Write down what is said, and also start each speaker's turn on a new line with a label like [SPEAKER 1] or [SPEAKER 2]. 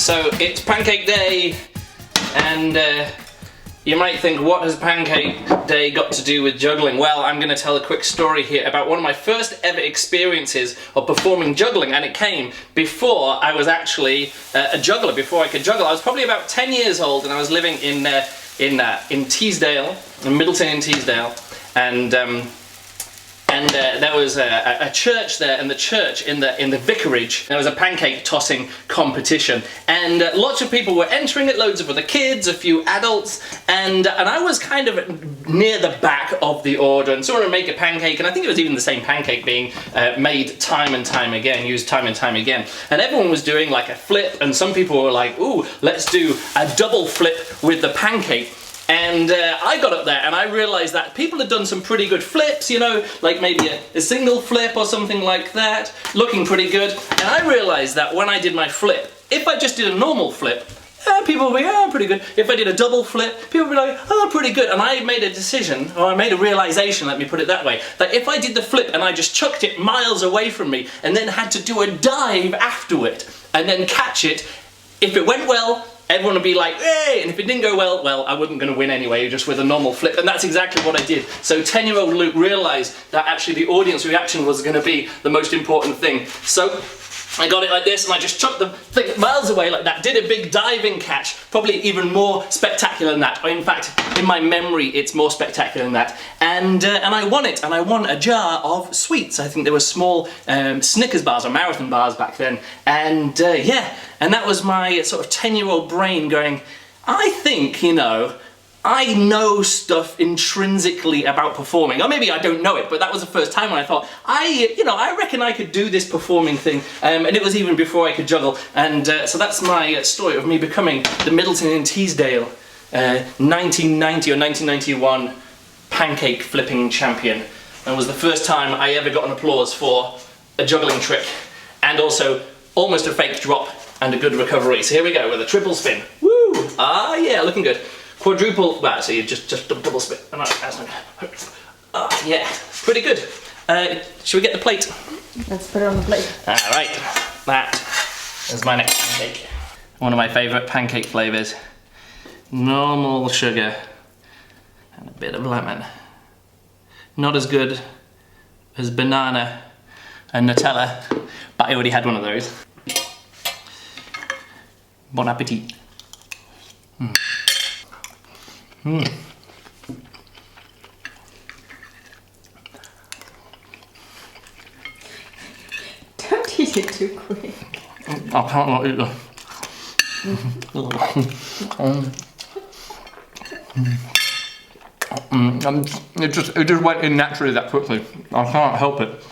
[SPEAKER 1] So it's Pancake Day, and you might think, what has Pancake Day got to do with juggling? Well, I'm going to tell a quick story here about one of my first ever experiences of performing juggling, and it came before I was actually a juggler, before I could juggle. I was probably about 10 years old, and I was living in Teesdale, in Middleton in Teesdale, and there was a church there, and the church in the vicarage, there was a pancake tossing competition, and lots of people were entering it, loads of other kids, a few adults, and I was kind of near the back of the order, and someone would make a pancake, and I think it was even the same pancake being made time and time again, used time and time again, and everyone was doing like a flip, and some people were like, ooh, let's do a double flip with the pancake. And I got up there and I realised that people had done some pretty good flips, you know, like maybe a single flip or something like that, looking pretty good. And I realised that when I did my flip, if I just did a normal flip, people would be, oh, pretty good. If I did a double flip, people would be like, oh, pretty good. And I made a decision, or I made a realisation, let me put it that way, that if I did the flip and I just chucked it miles away from me and then had to do a dive afterward and then catch it, if it went well, everyone would be like, hey, and if it didn't go well, I wasn't going to win anyway, just with a normal flip, and that's exactly what I did. So 10-year-old Luke realised that actually the audience reaction was going to be the most important thing. So I got it like this, and I just chucked the thing miles away like that, did a big diving catch, probably even more spectacular than that. In fact, in my memory, it's more spectacular than that. And I won it, and I won a jar of sweets. I think there were small Snickers bars or marathon bars back then. And yeah, and that was my sort of 10-year-old brain going, I think, you know, I know stuff intrinsically about performing. Or maybe I don't know it, but that was the first time when I thought, I reckon I could do this performing thing. And it was even before I could juggle. And so that's my story of me becoming the Middleton in Teesdale 1990 or 1991 pancake flipping champion. And it was the first time I ever got an applause for a juggling trick. And also almost a fake drop and a good recovery. So here we go with a triple spin. Woo! Ah, yeah, looking good. Quadruple, well, so you just double spin. Yeah, pretty good. Should we get the plate?
[SPEAKER 2] Let's put it on the plate.
[SPEAKER 1] Alright, that is my next pancake. One of my favourite pancake flavours. Normal sugar and a bit of lemon. Not as good as banana and Nutella, but I already had one of those. Bon appetit.
[SPEAKER 2] Don't eat it too quick.
[SPEAKER 1] I can't not eat them. It just went in naturally that quickly. I can't help it.